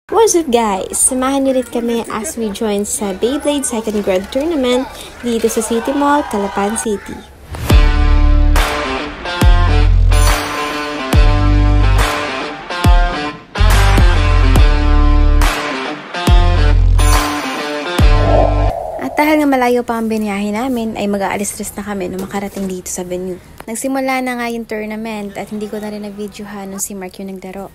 What's up guys? Samahan niyo ulit kami as we join sa Beyblade Second Grade Tournament dito sa City Mall, Calapan City. At dahil nga malayo pa ang biniyahe namin, ay mag-aalis-res na kami nung makarating dito sa venue. Nagsimula na nga yung tournament at hindi ko na rin nag-videohan nung si Mark yung nagdaro.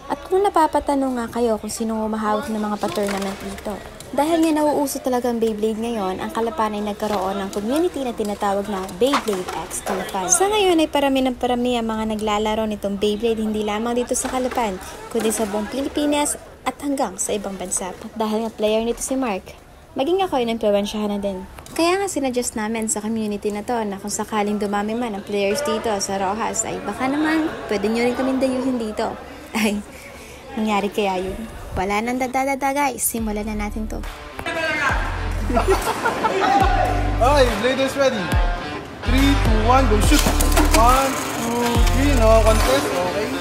At kung napapatanong nga kayo kung sino humahawak ng mga pa-tournament dito. Dahil nga nauuso talaga ang Beyblade ngayon, ang Calapan ay nagkaroon ng community na tinatawag na Beyblade X Calapan. Sa ngayon ay parami ang mga naglalaro nitong Beyblade hindi lamang dito sa Calapan, kundi sa buong Pilipinas at hanggang sa ibang bansa. At dahil nga player nito si Mark, maging ako ay na-influensyahan na din. Kaya nga sinadjust namin sa community na to na kung sakaling dumami man ang players dito sa Rojas ay baka naman pwede nyo rin kaming dayuhin dito. Ay, nangyari kaya yun? Wala nang dadadada guys, simulan na natin to. Okay, Bladers ready. 3, 2, 1, go shoot! 1, 2, 3, no contest, okay?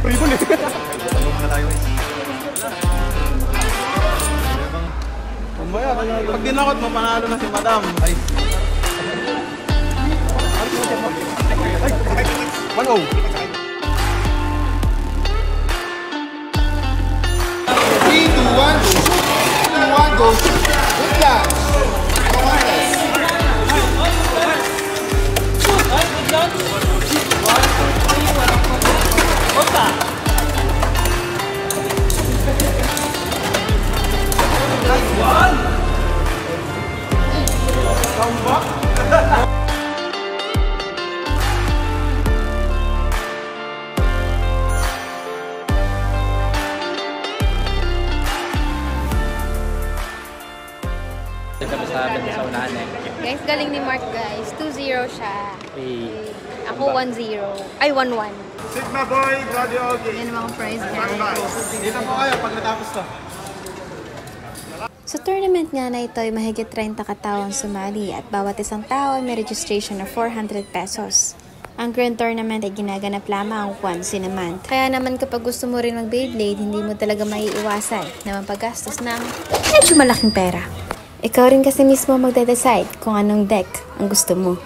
Pribol eh! Kumbaya, pag dinakot mo, panalo na si Madam. Ay! 1-0! 3, 2, 1, go! 3, 2, 1, go! Good luck! Guys, galing ni Mark guys. 2-0 siya. Ako 1-0. Ay, 1-1. Sigma boy, Radio okay. Yan ang mga prize guys. Dito po kayo pag natapos to. Sa tournament nga na ito ay mahigit 30 katawang sumali at bawat isang tao ay may registration na 400 pesos. Ang grand tournament ay ginaganap lamang once in a month. Kaya naman kapag gusto mo rin mag-Beyblade, hindi mo talaga maiiwasan na mapagastos ng medyo malaking pera. Ikaw rin kasi mismo magde-decide kung anong deck ang gusto mo.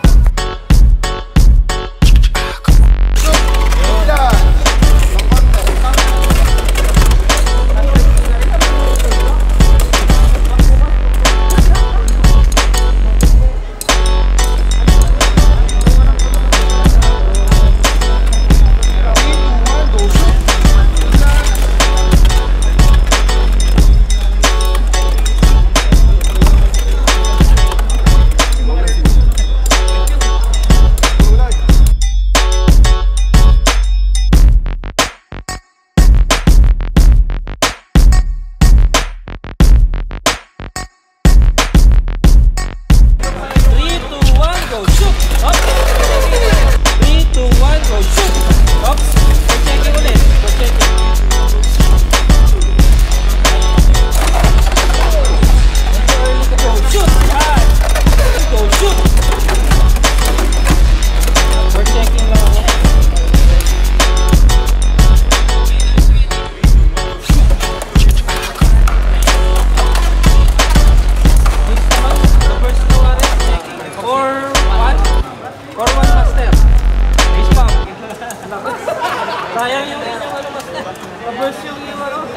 Sayang yung ano mas na. Reverse yung ano.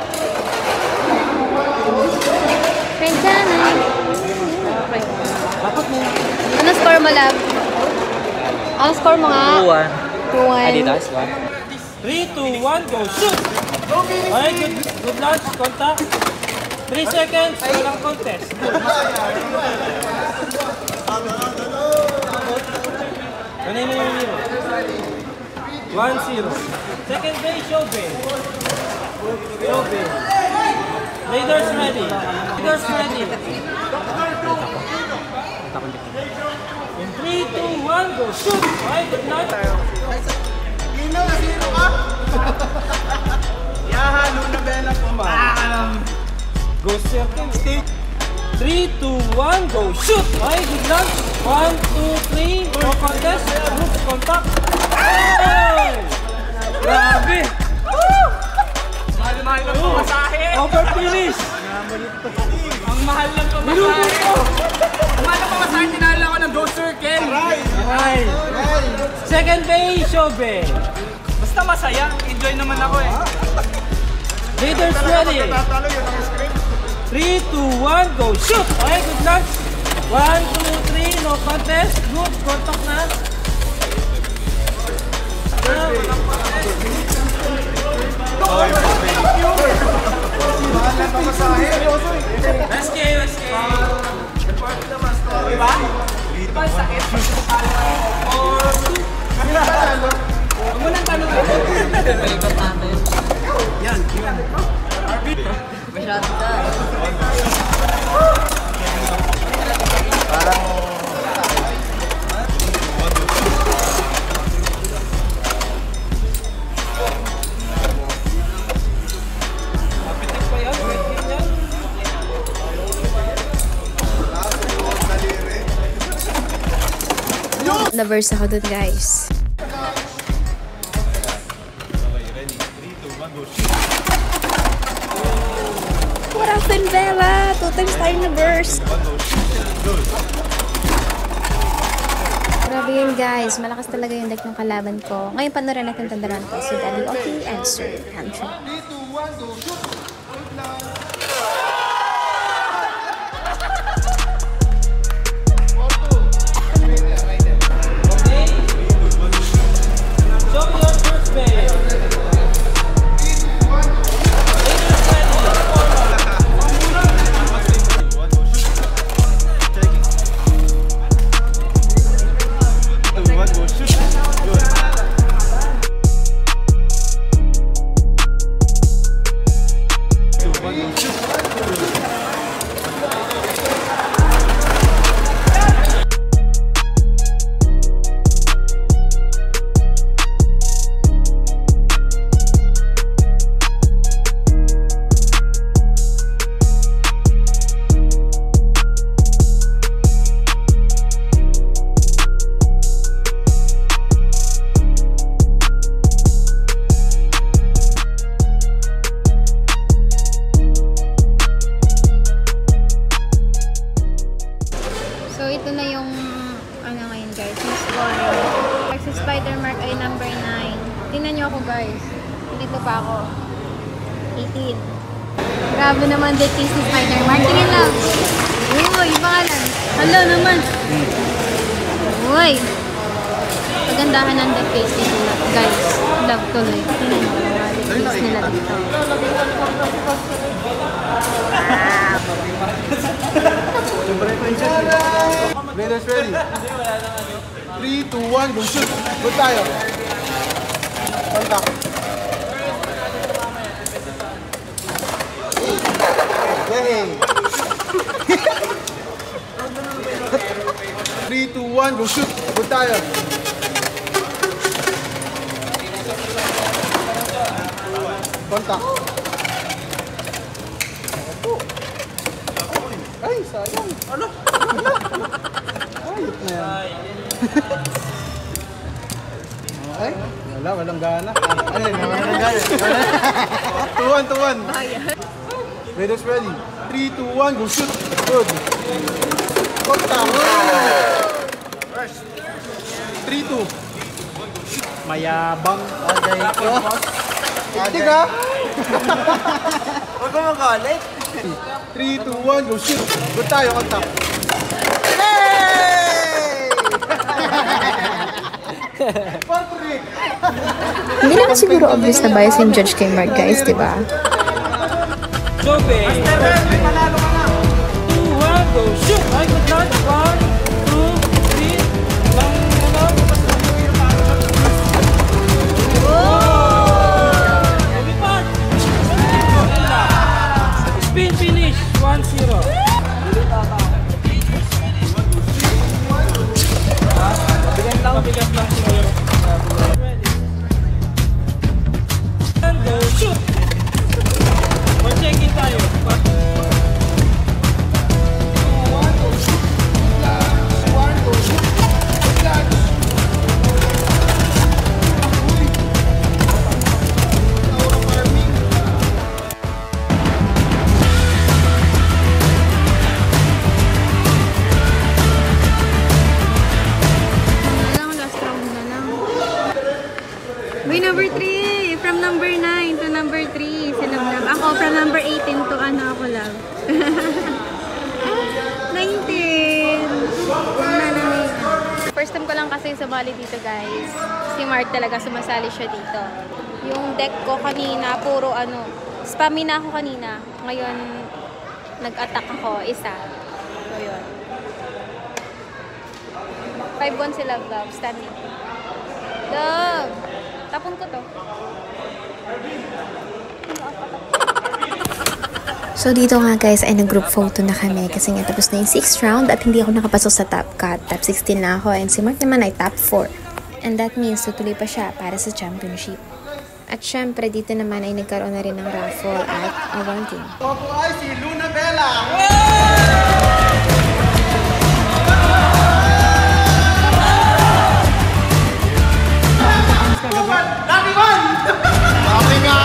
Friendsana. Ano score mo, love? Ano score mo nga? 2-1. Adidas, 1. 3, 2, 1, go shoot! Okay, good launch, contact. 3 seconds, walang contest. Kanina yung hero. 1-0. Second base, Showbiz. Showbiz. Leaders ready. Leaders ready. In 3, 2, 1, go shoot! Okay, good luck. Gino, nasino ka? Yahan, nung nabela po ma. Ghost circle. 3, 2, 1, go shoot! Okay, good lunch. 1, 2, 3, no contest. Group contact. Hey! Grabe! Mahal ng pamasahe. Over finish! Ang mahal ng pamasahe. Ang mahal ng pamasahe, tinalo ako ng Go Circle. Okay. Second base, Shobe. Basta masaya, enjoy naman ako eh. Leaders ready. 3, 2, 1, go shoot! Okay, good luck. 1, 2, 3, no contest. Good, contact na. Rescue, rescue. Diba? Diba ang sakit? 4, 2. Huwag mo nang tanongin. Yan. Masyado ka. Na-verse ako dun, guys. What happened, Bella? 2 times tayo na-verse. Grabe yun, guys. Malakas talaga yung deck ng kalaban ko. Ngayon, panoorin natin tandaran ko si Daddy Okay and Sir Country. 3, 2, 1, go shoot! Show me your first base. So, ito na yung, ano ngayon guys, yung scoring. Like si Spider-Mark ay number 9. Tingnan nyo ako guys. Dito pa ako. 18. Grabe naman the case ni Spider-Mark. Tingnan lang. Uy, pangalan. Hello naman. Uy. Pagandahan ng the case nila. Guys, love tuloy. Tingnan nyo. The case nila dito. Leaders ready. 3, 2, 1, go shoot! Good tayo. Contact. Yay! 3, 2, 1, go shoot! Good tayo. Contact. Ay, sayang. Ano? Ayot na yan. Okay. Walang gana. Ay, walang gana. 2-1. Leaders ready. 3, 2, 1, go shoot. Good. Contact. 3-2. Mayabang. Agay ko. Tigtig ha? Huwag ko magalit. 3, 2, 1, go shoot. Good tayo, contact. Hey! Patrick! Hindi naman siguro obvious na bias yung judge kay Mark, guys, di ba? Shobe. 2, 1, go shoot! Okay, good luck. 1, 2, 3. Spin finish, 1-0. Mabigat lang siguro. Ready. And go shoot! Or check-in tayo. kasi sumali dito guys. Si Mark talaga sumasali siya dito. Yung deck ko kanina, puro spammy na ako kanina. Ngayon, nag-attack ako, isa. So, yun. 5-1 si Love Love, standing. Love! Tapon ko to. So, dito nga guys ay nag-group photo na kami kasi nga tapos na yung 6th round at hindi ako nakapasok sa top cut. Top 16 na ako and si Mark naman ay top 4. And that means tutuloy pa siya para sa championship. At syempre, dito naman ay nagkaroon na rin ng raffle at awarding. Ako ay si Luna Bella! Lucky one! Lucky nga!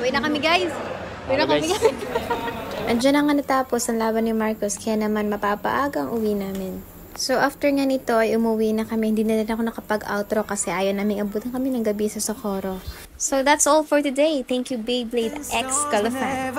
Uwi na kami guys. Uwi na kami guys. Andiyan na nga natapos ang laban ni Marcos kaya naman mapapaagang uwi namin. So, after nga nito ay umuwi na kami. Hindi na rin ako nakapag-outro kasi ayaw namin abutan kami ng gabi sa Socorro. So, that's all for today. Thank you, Beyblade X Calafan.